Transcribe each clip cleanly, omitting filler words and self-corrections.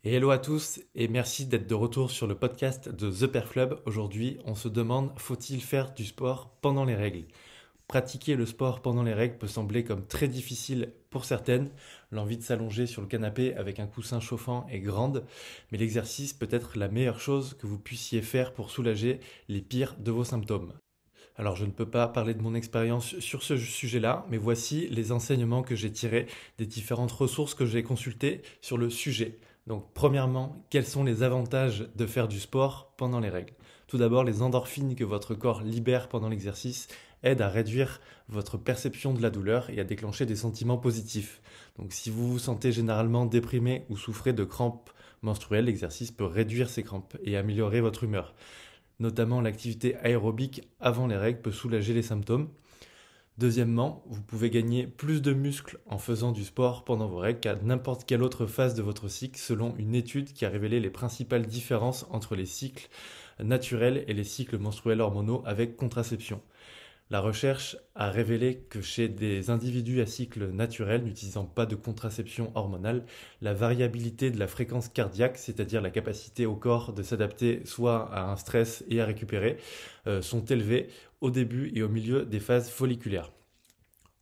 Et hello à tous et merci d'être de retour sur le podcast de The Perf Club. Aujourd'hui, on se demande, faut-il faire du sport pendant les règles? Pratiquer le sport pendant les règles peut sembler comme très difficile pour certaines. L'envie de s'allonger sur le canapé avec un coussin chauffant est grande, mais l'exercice peut être la meilleure chose que vous puissiez faire pour soulager les pires de vos symptômes. Alors je ne peux pas parler de mon expérience sur ce sujet-là, mais voici les enseignements que j'ai tirés des différentes ressources que j'ai consultées sur le sujet. Donc premièrement, quels sont les avantages de faire du sport pendant les règles? Tout d'abord, les endorphines que votre corps libère pendant l'exercice aident à réduire votre perception de la douleur et à déclencher des sentiments positifs. Donc si vous vous sentez généralement déprimé ou souffrez de crampes menstruelles, l'exercice peut réduire ces crampes et améliorer votre humeur. Notamment l'activité aérobique avant les règles peut soulager les symptômes. Deuxièmement, vous pouvez gagner plus de muscles en faisant du sport pendant vos règles qu'à n'importe quelle autre phase de votre cycle, selon une étude qui a révélé les principales différences entre les cycles naturels et les cycles menstruels hormonaux avec contraception. La recherche a révélé que chez des individus à cycle naturel n'utilisant pas de contraception hormonale, la variabilité de la fréquence cardiaque, c'est-à-dire la capacité au corps de s'adapter soit à un stress et à récupérer, sont élevées au début et au milieu des phases folliculaires.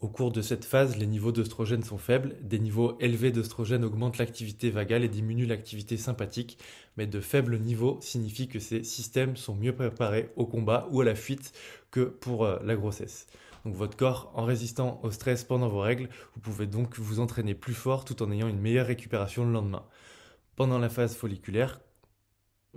Au cours de cette phase, les niveaux d'œstrogène sont faibles. Des niveaux élevés d'œstrogène augmentent l'activité vagale et diminuent l'activité sympathique, mais de faibles niveaux signifient que ces systèmes sont mieux préparés au combat ou à la fuite que pour la grossesse. Donc votre corps, en résistant au stress pendant vos règles, vous pouvez donc vous entraîner plus fort tout en ayant une meilleure récupération le lendemain. Pendant la phase folliculaire,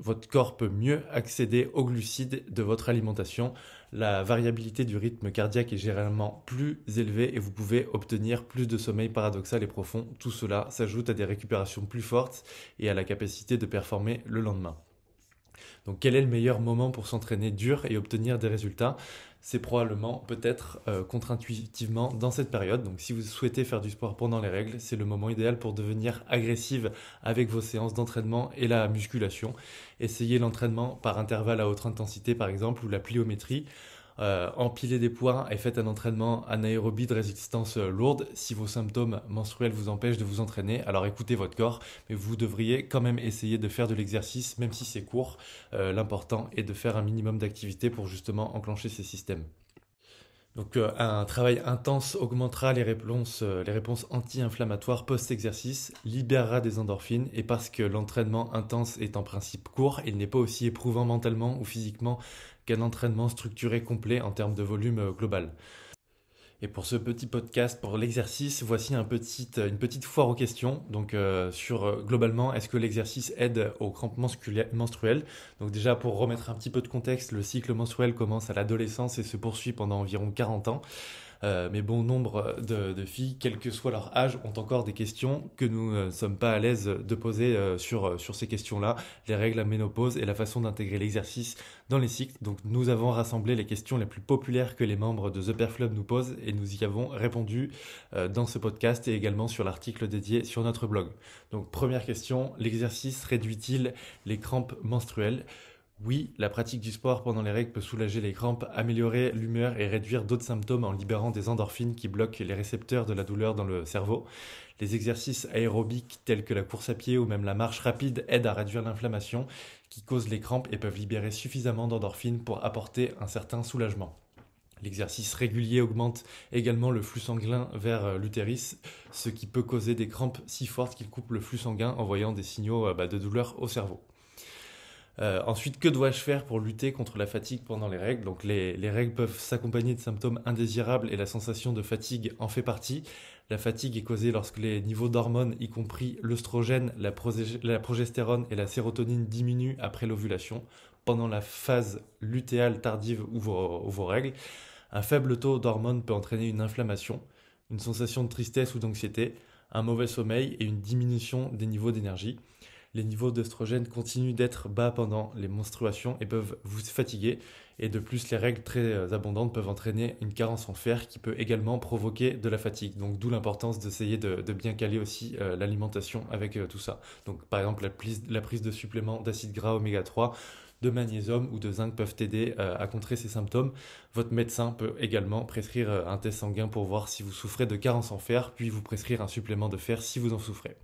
votre corps peut mieux accéder aux glucides de votre alimentation. La variabilité du rythme cardiaque est généralement plus élevée et vous pouvez obtenir plus de sommeil paradoxal et profond. Tout cela s'ajoute à des récupérations plus fortes et à la capacité de performer le lendemain. Donc quel est le meilleur moment pour s'entraîner dur et obtenir des résultats? C'est probablement peut-être contre-intuitivement dans cette période. Donc si vous souhaitez faire du sport pendant les règles, c'est le moment idéal pour devenir agressive avec vos séances d'entraînement et la musculation. Essayez l'entraînement par intervalle à haute intensité par exemple ou la pliométrie. Empilez des poids et faites un entraînement anaérobie de résistance lourde. Si vos symptômes menstruels vous empêchent de vous entraîner, alors écoutez votre corps, mais vous devriez quand même essayer de faire de l'exercice, même si c'est court. L'important est de faire un minimum d'activité pour justement enclencher ces systèmes. Donc un travail intense augmentera les réponses anti-inflammatoires post-exercice, libérera des endorphines et parce que l'entraînement intense est en principe court, il n'est pas aussi éprouvant mentalement ou physiquement qu'un entraînement structuré complet en termes de volume global. Et pour ce petit podcast, pour l'exercice, voici une petite foire aux questions. Donc sur globalement, est-ce que l'exercice aide aux crampes menstruelles? Donc déjà pour remettre un petit peu de contexte, le cycle menstruel commence à l'adolescence et se poursuit pendant environ 40 ans. Mais bon nombre de filles, quel que soit leur âge, ont encore des questions que nous ne sommes pas à l'aise de poser sur ces questions-là, les règles à ménopause et la façon d'intégrer l'exercice dans les cycles. Donc nous avons rassemblé les questions les plus populaires que les membres de The Perf Club nous posent et nous y avons répondu dans ce podcast et également sur l'article dédié sur notre blog. Donc première question, l'exercice réduit-il les crampes menstruelles? Oui, la pratique du sport pendant les règles peut soulager les crampes, améliorer l'humeur et réduire d'autres symptômes en libérant des endorphines qui bloquent les récepteurs de la douleur dans le cerveau. Les exercices aérobiques tels que la course à pied ou même la marche rapide aident à réduire l'inflammation qui cause les crampes et peuvent libérer suffisamment d'endorphines pour apporter un certain soulagement. L'exercice régulier augmente également le flux sanguin vers l'utérus, ce qui peut causer des crampes si fortes qu'il coupe le flux sanguin, envoyant des signaux de douleur au cerveau. Ensuite, que dois-je faire pour lutter contre la fatigue pendant les règles? Donc les règles peuvent s'accompagner de symptômes indésirables et la sensation de fatigue en fait partie. La fatigue est causée lorsque les niveaux d'hormones, y compris l'œstrogène, la progestérone et la sérotonine diminuent après l'ovulation, pendant la phase lutéale tardive ou vos règles. Un faible taux d'hormones peut entraîner une inflammation, une sensation de tristesse ou d'anxiété, un mauvais sommeil et une diminution des niveaux d'énergie. Les niveaux d'œstrogène continuent d'être bas pendant les menstruations et peuvent vous fatiguer. Et de plus, les règles très abondantes peuvent entraîner une carence en fer qui peut également provoquer de la fatigue. Donc d'où l'importance d'essayer de bien caler aussi l'alimentation avec tout ça. Donc par exemple, la prise de suppléments d'acide gras oméga 3, de magnésium ou de zinc peuvent aider à contrer ces symptômes. Votre médecin peut également prescrire un test sanguin pour voir si vous souffrez de carence en fer, puis vous prescrire un supplément de fer si vous en souffrez.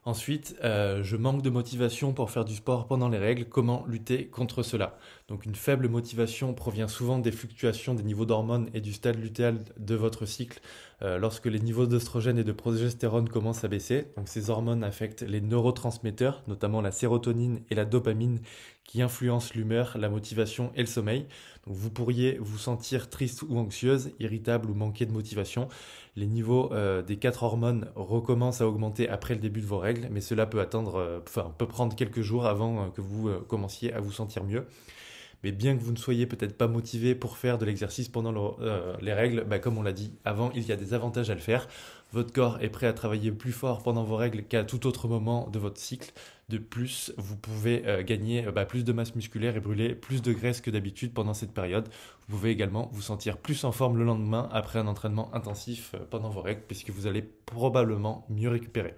Ensuite, je manque de motivation pour faire du sport pendant les règles. Comment lutter contre cela? Donc une faible motivation provient souvent des fluctuations des niveaux d'hormones et du stade lutéal de votre cycle lorsque les niveaux d'œstrogène et de progestérone commencent à baisser. Donc ces hormones affectent les neurotransmetteurs, notamment la sérotonine et la dopamine, qui influencent l'humeur, la motivation et le sommeil. Donc vous pourriez vous sentir triste ou anxieuse, irritable ou manquer de motivation. Les niveaux des 4 hormones recommencent à augmenter après le début de vos règles, mais cela peut peut prendre quelques jours avant que vous commenciez à vous sentir mieux. Mais bien que vous ne soyez peut-être pas motivé pour faire de l'exercice pendant les règles, comme on l'a dit avant, il y a des avantages à le faire. Votre corps est prêt à travailler plus fort pendant vos règles qu'à tout autre moment de votre cycle. De plus, vous pouvez gagner plus de masse musculaire et brûler plus de graisse que d'habitude pendant cette période. Vous pouvez également vous sentir plus en forme le lendemain après un entraînement intensif pendant vos règles, puisque vous allez probablement mieux récupérer.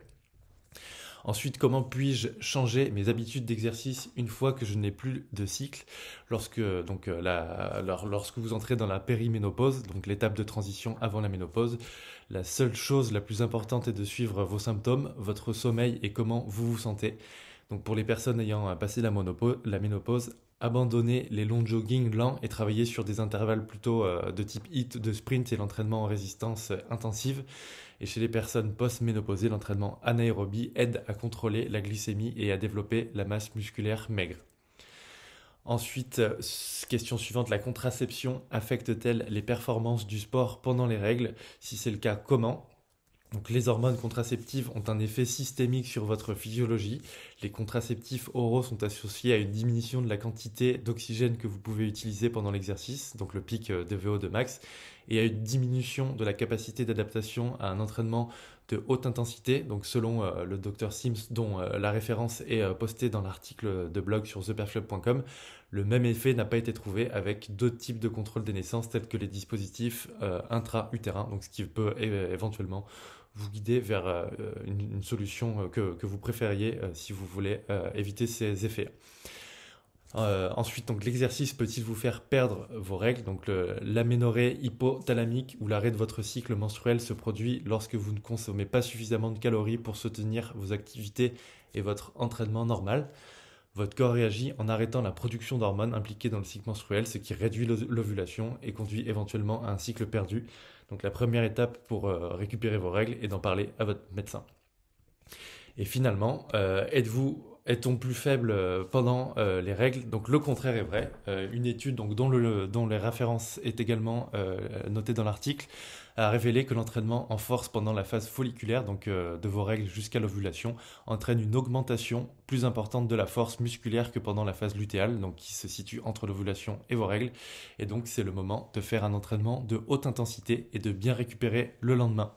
Ensuite, comment puis-je changer mes habitudes d'exercice une fois que je n'ai plus de cycle lorsque vous entrez dans la périménopause, donc l'étape de transition avant la ménopause? La seule chose la plus importante est de suivre vos symptômes, votre sommeil et comment vous vous sentez. Donc pour les personnes ayant passé la ménopause, abandonnez les longs joggings lents et travaillez sur des intervalles plutôt de type HIIT, de sprint et l'entraînement en résistance intensive. Et chez les personnes post-ménopausées, l'entraînement anaérobie aide à contrôler la glycémie et à développer la masse musculaire maigre. Ensuite, question suivante, la contraception affecte-t-elle les performances du sport pendant les règles? Si c'est le cas, comment? Donc, les hormones contraceptives ont un effet systémique sur votre physiologie. Les contraceptifs oraux sont associés à une diminution de la quantité d'oxygène que vous pouvez utiliser pendant l'exercice, donc le pic de VO2 max, et à une diminution de la capacité d'adaptation à un entraînement de haute intensité. Donc selon le Dr Sims, dont la référence est postée dans l'article de blog sur theperflub.com, le même effet n'a pas été trouvé avec d'autres types de contrôle des naissances tels que les dispositifs intra-utérins, donc ce qui peut éventuellement vous guider vers une solution que vous préfériez si vous voulez éviter ces effets. Ensuite, donc l'exercice peut-il vous faire perdre vos règles? Donc l'aménorrhée hypothalamique ou l'arrêt de votre cycle menstruel se produit lorsque vous ne consommez pas suffisamment de calories pour soutenir vos activités et votre entraînement normal. Votre corps réagit en arrêtant la production d'hormones impliquées dans le cycle menstruel, ce qui réduit l'ovulation et conduit éventuellement à un cycle perdu. Donc la première étape pour récupérer vos règles est d'en parler à votre médecin. Et finalement, est-on plus faible pendant les règles? Donc le contraire est vrai. Une étude dont les références est également notée dans l'article a révélé que l'entraînement en force pendant la phase folliculaire, donc de vos règles jusqu'à l'ovulation, entraîne une augmentation plus importante de la force musculaire que pendant la phase lutéale, donc qui se situe entre l'ovulation et vos règles. Et donc c'est le moment de faire un entraînement de haute intensité et de bien récupérer le lendemain.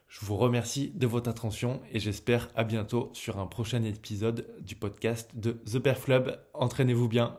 Je vous remercie de votre attention et j'espère à bientôt sur un prochain épisode du podcast de The Perf Club. Entraînez-vous bien.